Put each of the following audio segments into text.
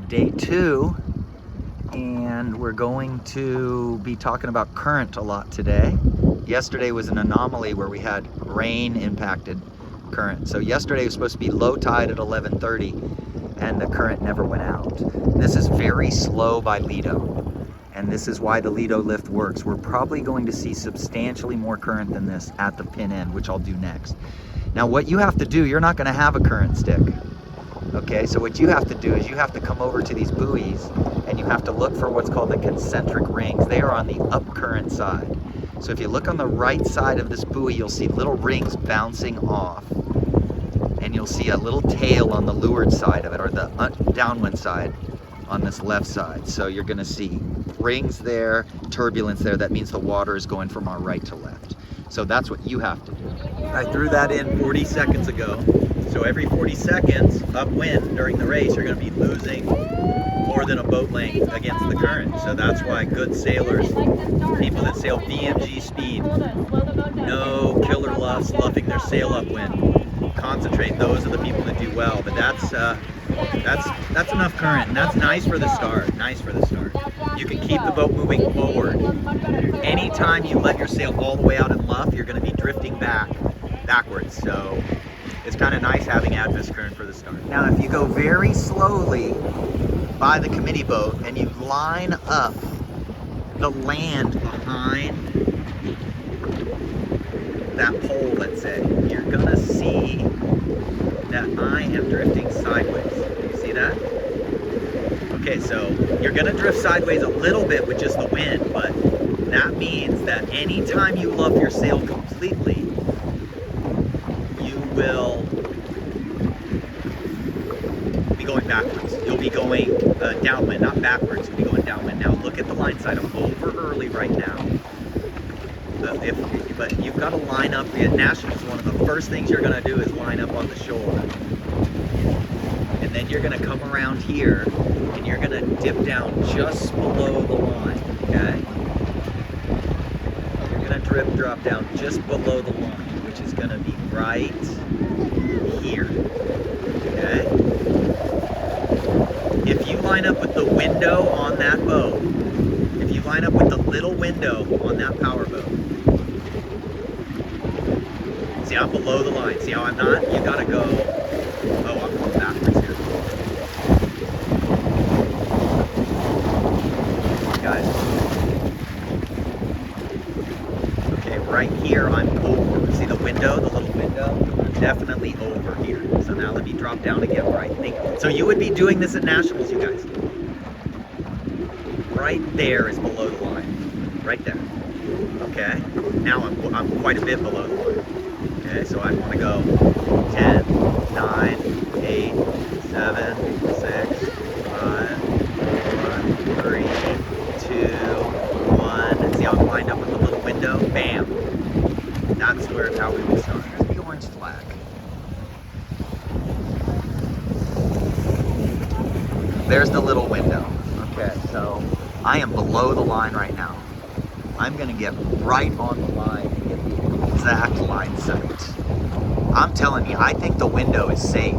day 2, and we're going to be talking about current a lot today. Yesterday was an anomaly where we had rain impacted current. So yesterday was supposed to be low tide at 11:30 and the current never went out. This is very slow by Lido, and this is why the Lido lift works. We're probably going to see substantially more current than this at the pin end, which I'll do next. Now what you have to do, you're not going to have a current stick. Okay, so what you have to do is you have to come over to these buoys and you have to look for what's called the concentric rings. They are on the up current side. So if you look on the right side of this buoy, you'll see little rings bouncing off. And you'll see a little tail on the leeward side of it, or the downwind side on this left side. So you're gonna see rings there, turbulence there. That means the water is going from our right to left. So that's what you have to do. I threw that in 40 seconds ago. So every 40 seconds upwind during the race, you're gonna be losing more than a boat length against the current. So that's why good sailors, people that sail VMG speed, no killer luffs, luffing their sail upwind, concentrate. Those are the people that do well. But that's enough current, and that's nice for the start. Nice for the start. You can keep the boat moving forward. Anytime you let your sail all the way out in luff, you're going to be drifting backwards. So it's kind of nice having adverse current for the start. Now, if you go very slowly by the committee boat and you line up the land behind that pole, let's say, you're gonna see that I am drifting sideways. You see that? Okay, so you're gonna drift sideways a little bit with just the wind, but that means that anytime you luff your sail completely, you will be going backwards. You'll be going downwind, not backwards. You'll be going downwind. Now look at the line side. I'm over early right now. But you've got to line up. At Nationals, one of the first things you're going to do is line up on the shore. And then you're going to come around here and you're going to dip down just below the line, okay? You're going to drop down just below the line, which is going to be right here, okay? If you line up with the window on that boat, if you line up with the little window on that power boat, see, I'm below the line. See how I'm not? You gotta go. Oh, I'm going backwards here. Come on, guys. Okay, right here I'm over. See the window, the little window? I'm definitely over here. So now let me drop down again where I think. So you would be doing this at Nationals, you guys. Right there is below the line. Right there. Okay? Now I'm quite a bit below the line. Okay, so I want to go 10, 9, 8, 7, 6, 5, 4, 3, 2, 1. See how I'm lined up with the little window? Bam. That's how we would start. There's the orange flag. There's the little window. Okay, so I am below the line right now. I'm going to get right on the line and get the exact line sight. I'm telling you, I think the window is safe.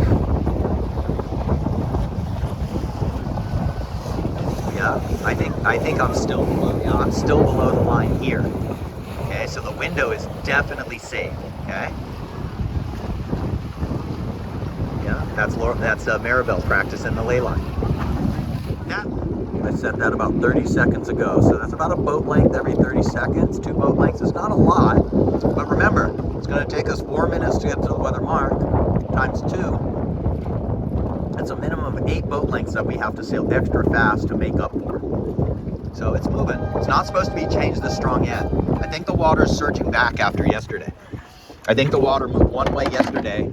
Yeah, I think I'm still below. Yeah, I'm still below the line here. Okay, so the window is definitely safe. Okay. Yeah, that's Maribel practicing the ley line. I set that about 30 seconds ago, so that's about a boat length every 30 seconds. 2 boat lengths is not a lot, but remember, it's going to take us 4 minutes to get to the weather mark, times 2. That's a minimum of 8 boat lengths that we have to sail extra fast to make up for. So it's moving. It's not supposed to be changed this strong yet. I think the water's surging back after yesterday. I think the water moved one way yesterday,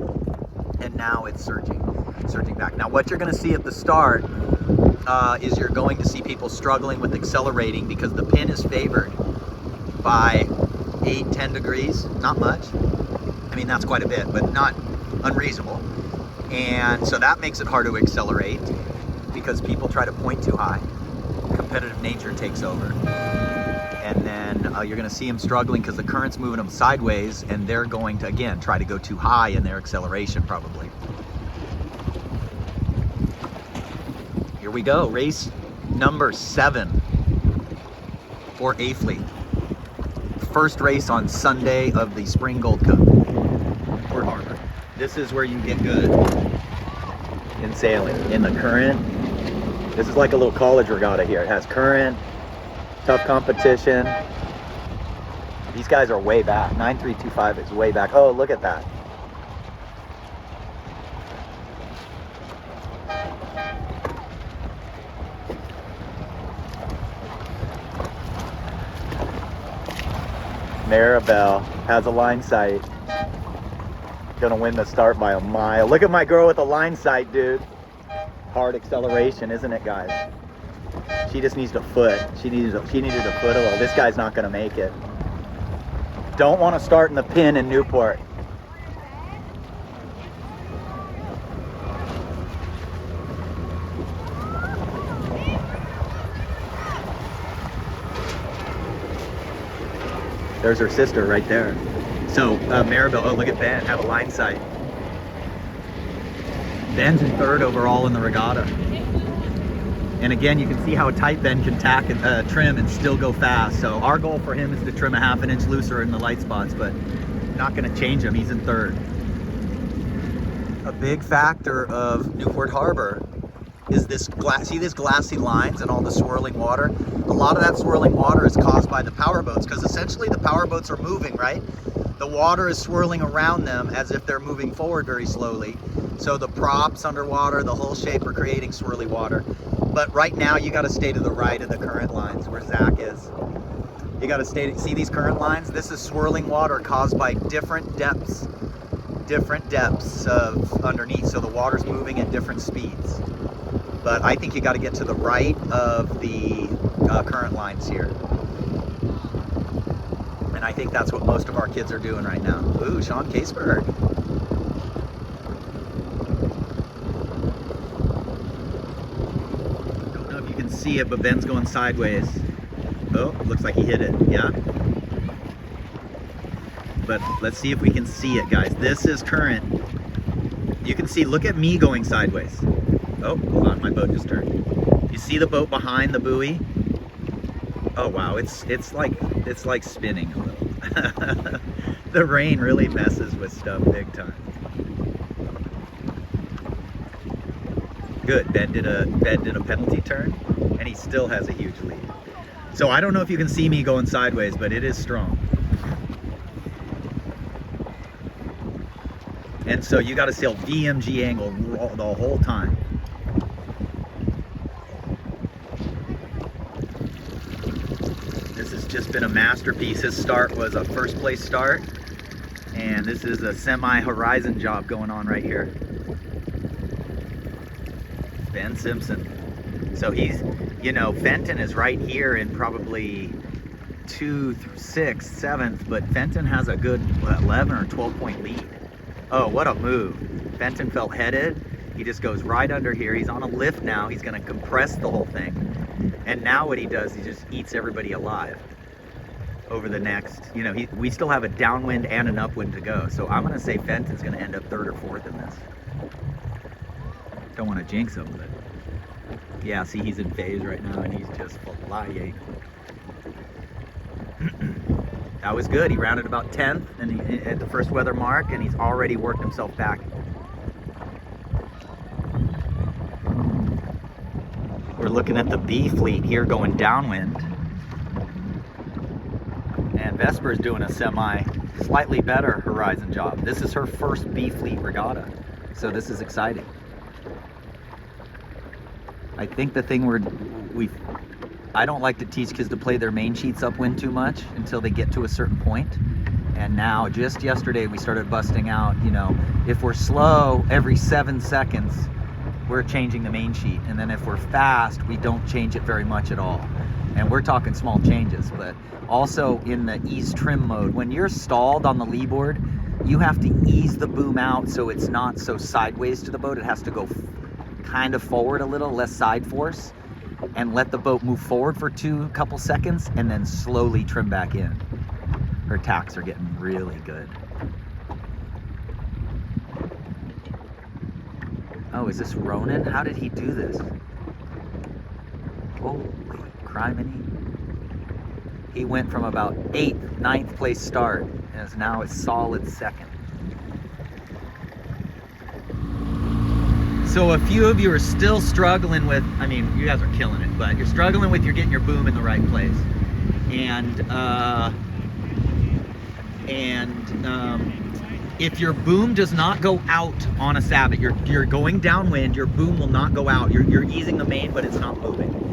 and now it's surging back. Now what you're going to see at the start is you're going to see people struggling with accelerating because the pin is favored by 8-10 degrees. Not much. I mean, that's quite a bit, but not unreasonable. And so that makes it hard to accelerate because people try to point too high. Competitive nature takes over. And then you're going to see them struggling because the current's moving them sideways, and they're going to, again, try to go too high in their acceleration probably. we go, race number 7 for A Fleet. First race on Sunday of the Spring Gold Cup, Port Harbor. This is where you get good in sailing, in the current. This is like a little college regatta here. It has current, tough competition. These guys are way back. 9325 is way back. Oh, look at that. Maribel has a line sight. Gonna win the start by a mile. Look at my girl with the line sight, dude. Hard acceleration, isn't it, guys? She just needs a foot. She needed a foot a little. This guy's not gonna make it. Don't want to start in the pin in Newport. There's her sister right there. So Maribel, oh, look at Ben, have a line sight. Ben's in 3rd overall in the regatta. And again, you can see how tight Ben can trim and still go fast. So our goal for him is to trim a ½ inch looser in the light spots, but not gonna change him, he's in 3rd. A big factor of Newport Harbor is this see these glassy lines and all the swirling water? A lot of that swirling water is caused by the power boats, because essentially the power boats are moving, right? The water is swirling around them as if they're moving forward very slowly. So the props underwater, the hull shape are creating swirly water. But right now you gotta stay to the right of the current lines where Zach is. You gotta see these current lines? This is swirling water caused by different depths of underneath. So the water's moving at different speeds. But I think you gotta get to the right of the current lines here. And I think that's what most of our kids are doing right now. Ooh, Sean Caseberg. Don't know if you can see it, but Ben's going sideways. Oh, looks like he hit it, yeah. But let's see if we can see it, guys. This is current. You can see, look at me going sideways. Oh, hold on, my boat just turned. You see the boat behind the buoy? Oh wow, it's like spinning a little. The rain really messes with stuff big time. Good, Ben did a penalty turn, and he still has a huge lead. So I don't know if you can see me going sideways, but it is strong. And so you got to sail DMG angle the whole time. This has just been a masterpiece. His start was a 1st place start, and this is a semi-horizon job going on right here. Ben Simpson. So he's, you know, Fenton is right here in probably 2th, 6th, 7th, but Fenton has a good 11 or 12 point lead. Oh, what a move. Fenton felt headed. He just goes right under here. He's on a lift now. He's gonna compress the whole thing. And now what he does, he just eats everybody alive over the next, you know, we still have a downwind and an upwind to go. So I'm gonna say Fenton's gonna end up 3rd or 4th in this. Don't want to jinx him, but yeah, see, he's in phase right now and he's just flying. That was good. He rounded about 10th and at the first weather mark, and he's already worked himself back. We're looking at the B fleet here going downwind. And Vesper's doing a slightly better horizon job. This is her first B fleet regatta, so this is exciting. I think the thing I don't like to teach kids to play their main sheets upwind too much until they get to a certain point. And now, just yesterday, we started busting out, you know, if we're slow every 7 seconds, we're changing the main sheet. And then if we're fast, we don't change it very much at all. And we're talking small changes, but also in the ease trim mode, when you're stalled on the lee board, you have to ease the boom out so it's not so sideways to the boat. It has to go kind of forward a little, less side force, and let the boat move forward for a couple seconds and then slowly trim back in. Her tacks are getting really good. Oh, is this Ronan? How did he do this? Holy criminy. He went from about 8th, 9th place start and is now a solid 2nd. So a few of you are still struggling with, I mean, you guys are killing it, but you're struggling with getting your boom in the right place. And if your boom does not go out on a Sabot, you're going downwind, your boom will not go out. You're easing the main, but it's not moving.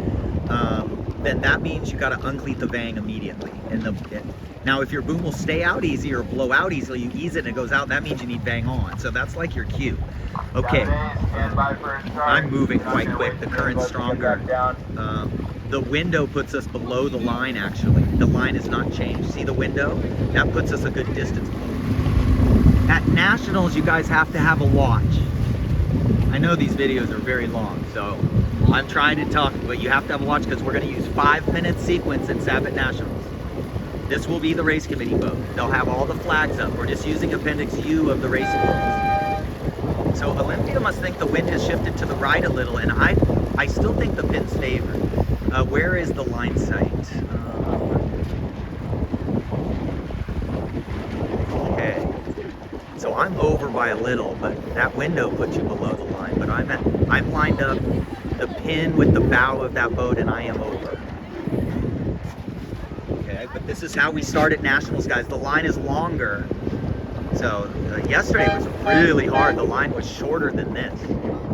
Then that means you got to uncleat the vang immediately. Now, if your boom will stay out easy or blow out easily, you ease it and it goes out, that means you need vang on. So that's like your cue. Okay, I'm moving quite quick, the current's stronger. The window puts us below the line actually. The line is not changed. See the window? That puts us a good distance below. At Nationals, you guys have to have a watch. I know these videos are very long, so I'm trying to talk, but you have to have a watch because we're going to use 5-minute sequence in Sabot Nationals. This will be the race committee boat. They'll have all the flags up. We're just using Appendix U of the racing boats. So Olympia must think the wind has shifted to the right a little, and I still think the pin's favored. Where is the line sight? Okay. So I'm over by a little, but that window puts you below the line. But I'm lined up the pin with the bow of that boat, and I am over. Okay, but this is how we start at Nationals, guys. The line is longer. So yesterday was really hard. The line was shorter than this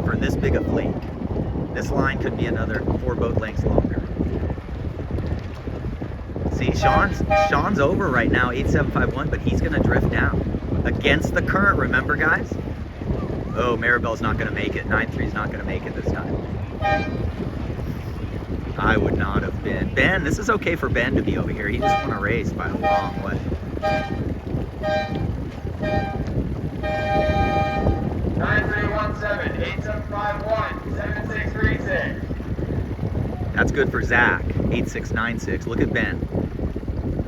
for this big a fleet. This line could be another 4 boat lengths longer. See, Sean's over right now, 8751, but he's gonna drift down. Against the current, remember guys? Oh, Maribel's not gonna make it. 9-3's not gonna make it this time. I would not have been. Ben, this is okay for Ben to be over here. He just won a race by a long way. 9317 8751 7636. That's good for Zach, 8696. Look at Ben.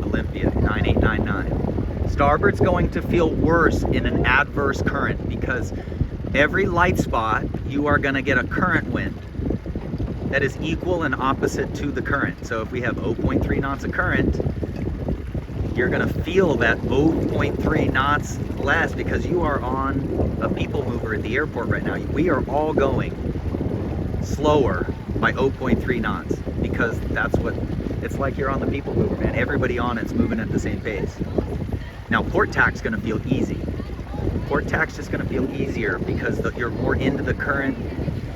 Olympia, 9899. Starboard's going to feel worse in an adverse current because every light spot you are going to get a current wind that is equal and opposite to the current. So if we have 0.3 knots of current, you're going to feel that 0.3 knots less because you are on a people mover at the airport right now. We are all going slower by 0.3 knots because that's what it's like. You're on the people mover, man. Everybody on it's moving at the same pace. Now port tack's going to feel easy. Port tack's just going to feel easier because you're more into the current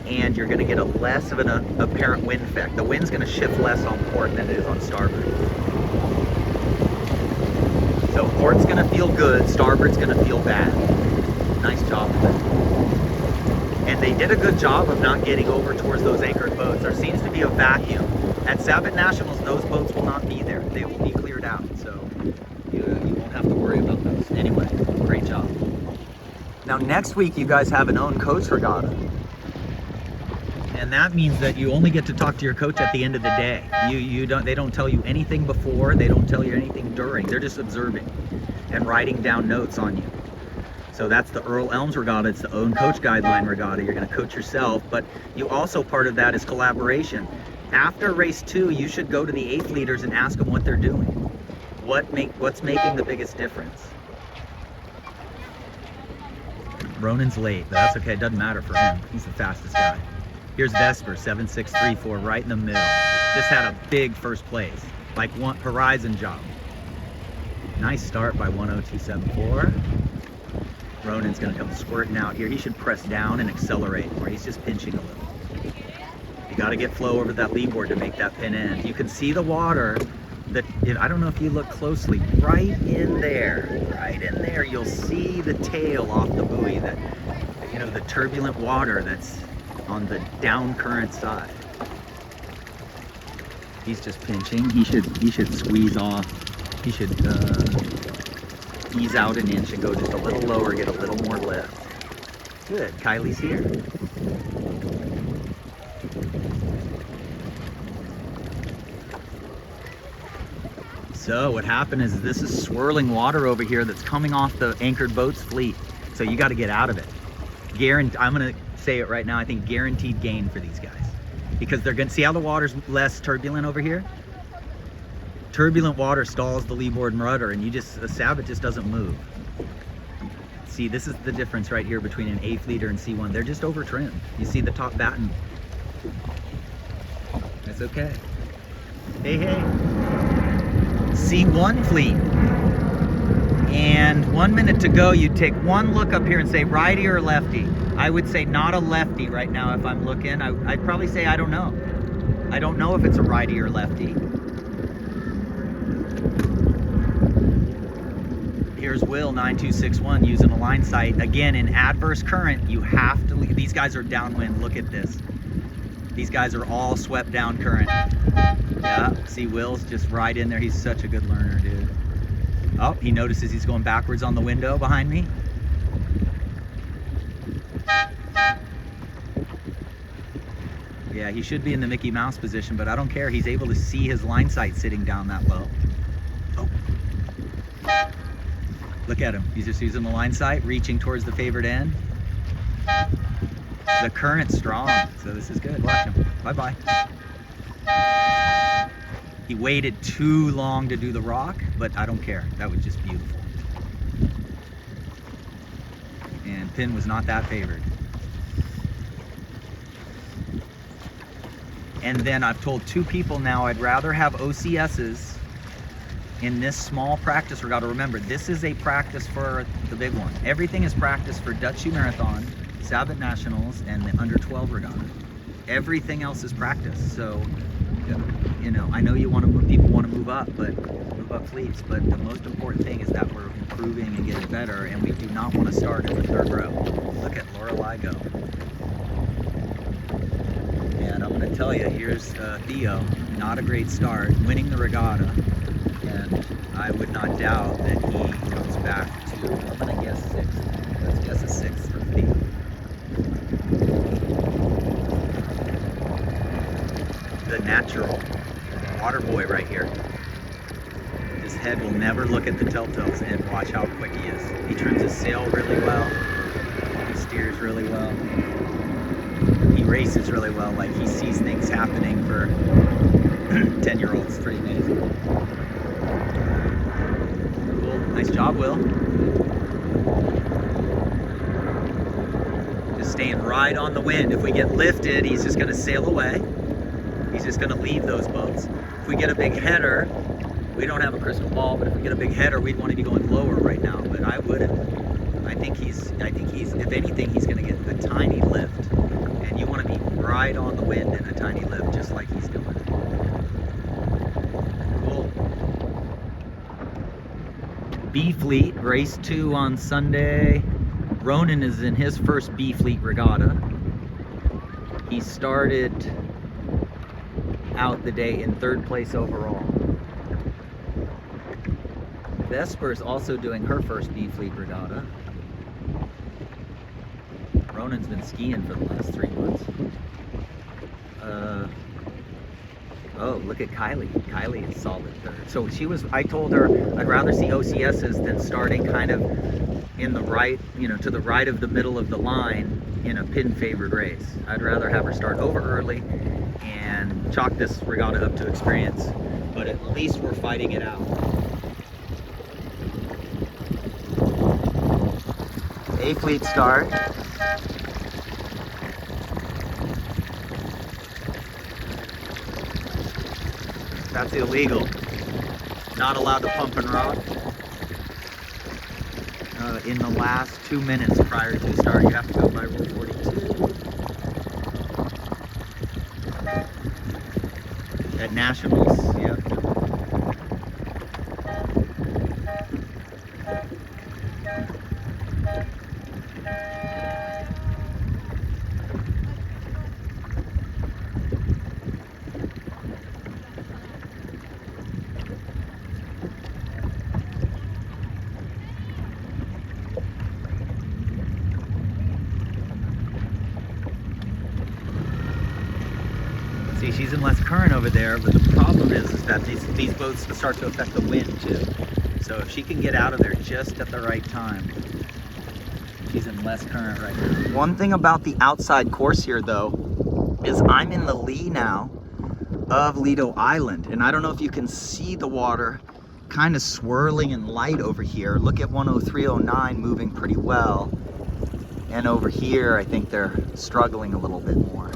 and you're going to get a less of an apparent wind effect. The wind's going to shift less on port than it is on starboard. So port's going to feel good, starboard's going to feel bad. Nice job of it. And they did a good job of not getting over towards those anchored boats. There seems to be a vacuum. At Sabot Nationals, those boats will not be there. They will be cleared out, so you won't have to worry about those. Anyway, great job. Now next week, you guys have an own coach regatta. And that means that you only get to talk to your coach at the end of the day. They don't tell you anything before, they don't tell you anything during. They're just observing and writing down notes on you. So that's the Earl Elms Regatta. It's the own coach guideline regatta. You're going to coach yourself, but you also, part of that is collaboration. After race 2, you should go to the 8th leaders and ask them what they're doing. What's making the biggest difference? Ronan's late, but that's okay. It doesn't matter for him. He's the fastest guy. Here's Vesper, 7634, right in the middle. Just had a big first place, like one horizon job. Nice start by 10274. Ronan's gonna come squirting out here. He should press down and accelerate more. He's just pinching a little. You gotta get flow over that leadboard to make that pin end. You can see the water that, I don't know if you look closely, right in there, you'll see the tail off the buoy, that, the turbulent water that's on the down current side. He's just pinching. He should squeeze off. He should ease out an inch and go just a little lower, get a little more lift. Good. Kylie's here. So what happened is this is swirling water over here that's coming off the anchored boats fleet. So you got to get out of it. I'm going to say it right now. I think guaranteed gain for these guys. because they're gonna see how the water's less turbulent over here. Turbulent water stalls the leeboard and rudder, and a Sabot just doesn't move. See, this is the difference right here between an A fleeter and C1. They're just over trimmed. You see the top batten. That's okay. Hey, hey. C1 fleet. And 1 minute to go. You take one look up here and say righty or lefty. I would say not a lefty right now if I'm looking. I'd probably say I don't know. I don't know if it's a righty or lefty. Here's Will 9261 using a line sight. Again, in adverse current, you have to leave. These guys are downwind. Look at this. These guys are all swept down current. Yeah, see Will's just right in there. He's such a good learner, dude. Oh, he notices he's going backwards on the window behind me. Yeah, he should be in the Mickey Mouse position, but I don't care. He's able to see his line sight sitting down that low. Oh. Look at him. He's just using the line sight, reaching towards the favored end. The current's strong, so this is good. Watch him. Bye-bye. He waited too long to do the rock, but I don't care. That was just beautiful. And pin was not that favored. And then I've told 2 people now I'd rather have OCSs in this small practice regatta. Remember, this is a practice for the big one. Everything is practice for Dutch Shoe Marathon, Sabot Nationals, and the under 12 regatta. Everything else is practice. So, you know, I know people want to move up fleets, but the most important thing is that we're improving and getting better, and we do not want to start in the 3rd row. Look at Lorelei go. And I'm going to tell you, here's Theo, not a great start, winning the regatta, and I would not doubt that he comes back to, I'm going to guess 6th. Let's guess a 6th for Theo. The natural water boy right here. His head will never look at the telltales, and watch how quick he is. He trims his sail really well. He steers really well. He races really well. Like, he sees things happening for 10-year-olds. Pretty amazing. Cool. Nice job, Will. Just staying right on the wind. If we get lifted, he's just going to sail away. He's just going to leave those boats. If we get a big header, we don't have a crystal ball, but if we get a big header, we'd want to be going lower right now, but I wouldn't. I think he's, if anything, he's going to get a tiny lift, and you want to be right on the wind in a tiny lift, just like he's doing. Cool. B Fleet, race 2 on Sunday. Ronan is in his first B Fleet regatta. He started out the day in 3rd place overall. Vesper's also doing her first B Fleet regatta. Ronan's been skiing for the last 3 months. Oh, look at Kylie. Kylie is solid 3rd. So I told her I'd rather see OCSs than starting kind of in the right, you know, to the right of the middle of the line in a pin favored race. I'd rather have her start over early and chalk this regatta up to experience, but at least we're fighting it out. A Fleet start. That's illegal. Not allowed to pump and rock. In the last 2 minutes prior to start, you have to go by rule 42. At Nationals, yep. See, she's in less current over there, but the problem is that these boats start to affect the wind too. So if she can get out of there just at the right time, she's in less current right now. One thing about the outside course here though, is I'm in the lee now of Lido Island, and I don't know if you can see the water kind of swirling and light over here. Look at 103.09 moving pretty well, and over here I think they're struggling a little bit more.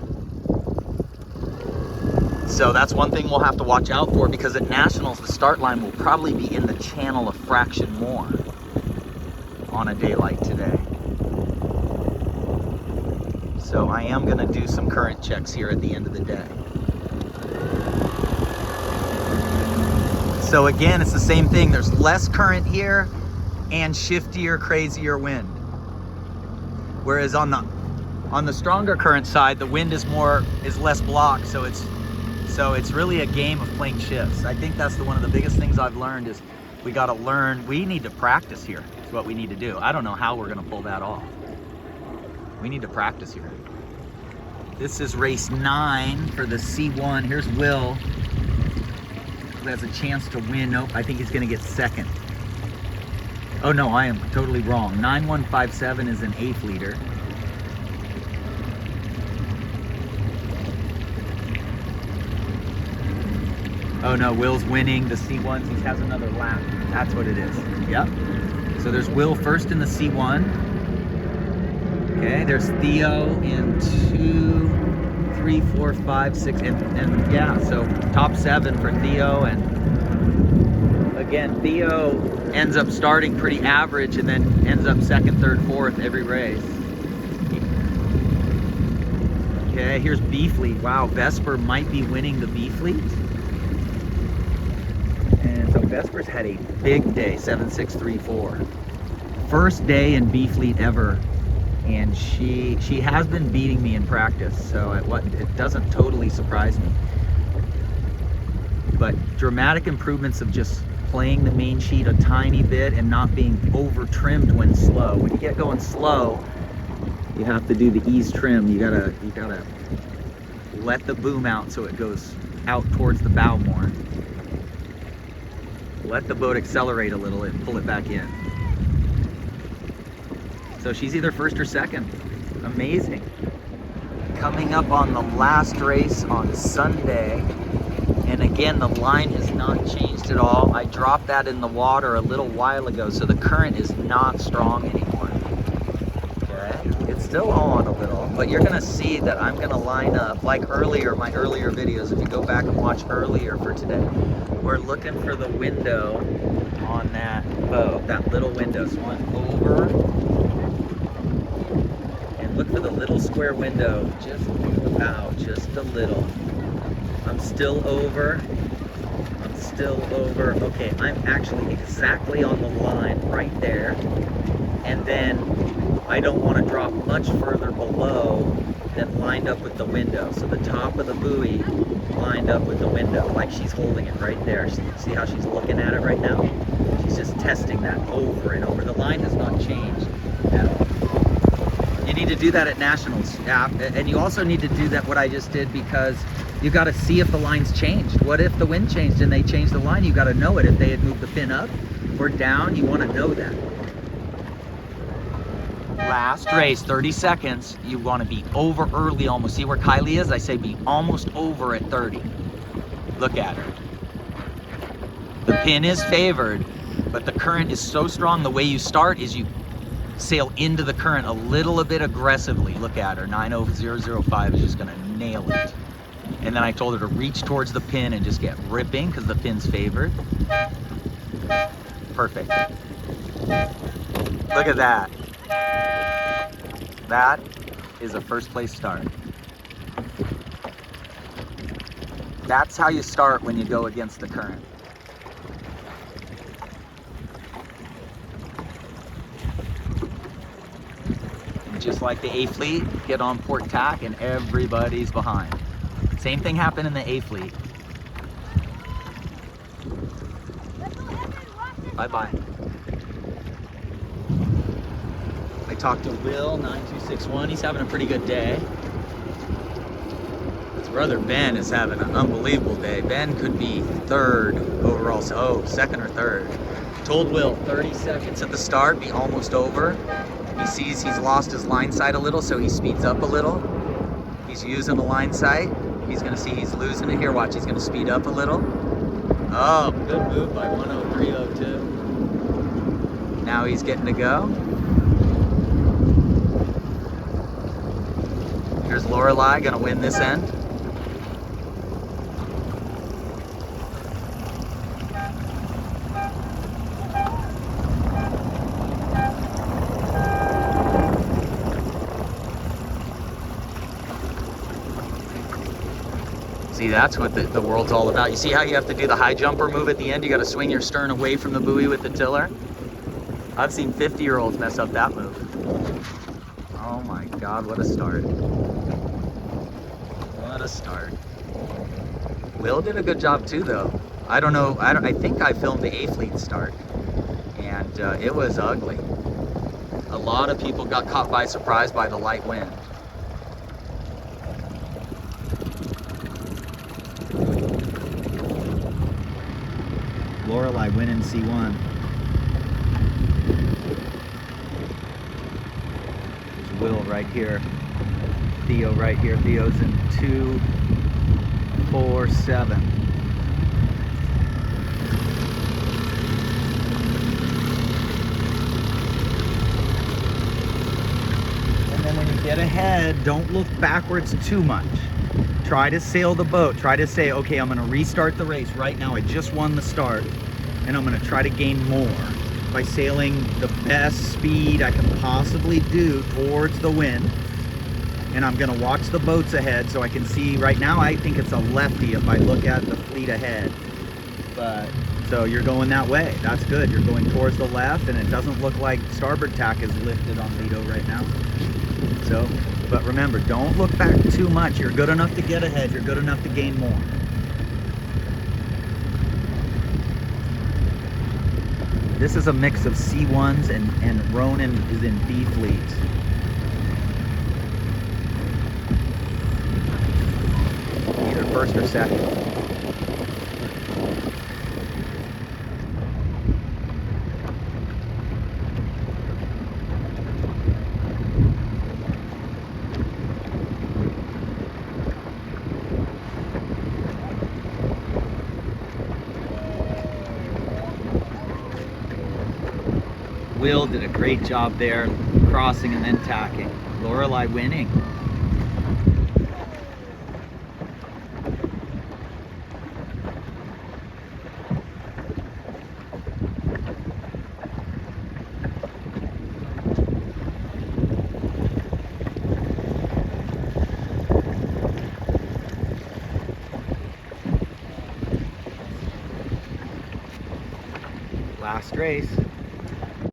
So that's one thing we'll have to watch out for, because at Nationals the start line will probably be in the channel a fraction more on a day like today. So I am going to do some current checks here at the end of the day. So again, it's the same thing. There's less current here and shiftier, crazier wind. Whereas on the stronger current side, the wind is less blocked, so it's really a game of playing shifts. I think that's one of the biggest things I've learned is we got to learn. We need to practice here. Is what we need to do. I don't know how we're going to pull that off. We need to practice here. This is race 9 for the C1. Here's Will, who has a chance to win. Nope, I think he's going to get second. Oh no, I am totally wrong. 9157 is an 8th leader. Oh no, Will's winning the C1s. He has another lap. That's what it is. Yep. So there's Will first in the C1. Okay, there's Theo in 2, 3, 4, 5, 6, and yeah, so top 7 for Theo. And again, Theo ends up starting pretty average and then ends up 2nd, 3rd, 4th every race. Okay, here's B Fleet. Wow, Vesper might be winning the B Fleet. And so Vesper's had a big day, 7634. First day in B Fleet ever. And she has been beating me in practice, so it doesn't totally surprise me. But dramatic improvements of just playing the main sheet a tiny bit and not being over trimmed when slow. When you get going slow, you have to do the ease trim. You gotta let the boom out so it goes out towards the bow more. Let the boat accelerate a little and pull it back in. So she's either first or second. Amazing. Coming up on the last race on Sunday. And again, the line has not changed at all. I dropped that in the water a little while ago, so the current is not strong anymore. Okay, it's still on a little, but you're gonna see that I'm gonna line up like earlier, my earlier videos. If you go back and watch earlier for today, we're looking for the window on that boat, that little window. So I'm over. Look for the little square window, just about, just a little. I'm still over. Okay, I'm actually exactly on the line right there. And then I don't want to drop much further below than lined up with the window. So the top of the buoy lined up with the window, like she's holding it right there. See how she's looking at it right now? She's just testing that over and over. The line has not changed at all. You need to do that at Nationals, yeah, and you also need to do that what I just did, because you got to see if the line's changed. What if the wind changed and they changed the line? You got to know it. If they had moved the pin up or down, you want to know that. Last race, 30 seconds. You want to be over early almost. See where Kylie is? I say be almost over at 30. Look at her. The pin is favored, but the current is so strong. The way you start is you sail into the current a little bit aggressively. Look at her, 90005 is just gonna nail it. And then I told her to reach towards the pin and just get ripping because the pin's favored. Perfect. Look at that. That is a first place start. That's how you start when you go against the current. Just like the A Fleet, get on port tack and everybody's behind. Same thing happened in the A Fleet. Bye-bye. I talked to Will, 9261. He's having a pretty good day. His brother Ben is having an unbelievable day. Ben could be 3rd overall. Second or 3rd. Told Will 30 seconds at the start, be almost over. He sees he's lost his line side a little, so he speeds up a little. He's using the line sight. He's gonna see he's losing it here. Watch, he's gonna speed up a little. Oh, good move by 103.02. Now he's getting to go. Here's Lorelei, gonna win this end. See, that's what the world's all about. You see how you have to do the high jumper move at the end? You got to swing your stern away from the buoy with the tiller. I've seen 50-year-olds mess up that move. Oh my God, what a start. What a start. Will did a good job too, though. I don't know, I think I filmed the A-Fleet start, and it was ugly. A lot of people got caught by surprise by the light wind. Lorelei winning C1. There's Will right here. Theo right here. Theo's in 2-4-7. And then when you get ahead, don't look backwards too much. Try to sail the boat. Try to say, okay, I'm going to restart the race right now. I just won the start, and I'm going to try to gain more by sailing the best speed I can possibly do towards the wind. And I'm going to watch the boats ahead so I can see. Right now, I think it's a lefty if I look at the fleet ahead. But so you're going that way. That's good. You're going towards the left, and it doesn't look like starboard tack is lifted on Lido right now. So. But remember, don't look back too much. You're good enough to get ahead. You're good enough to gain more. This is a mix of C1s and Ronan is in B fleet. Either first or second. Will did a great job there, crossing and then tacking. Lorelei winning. Last race.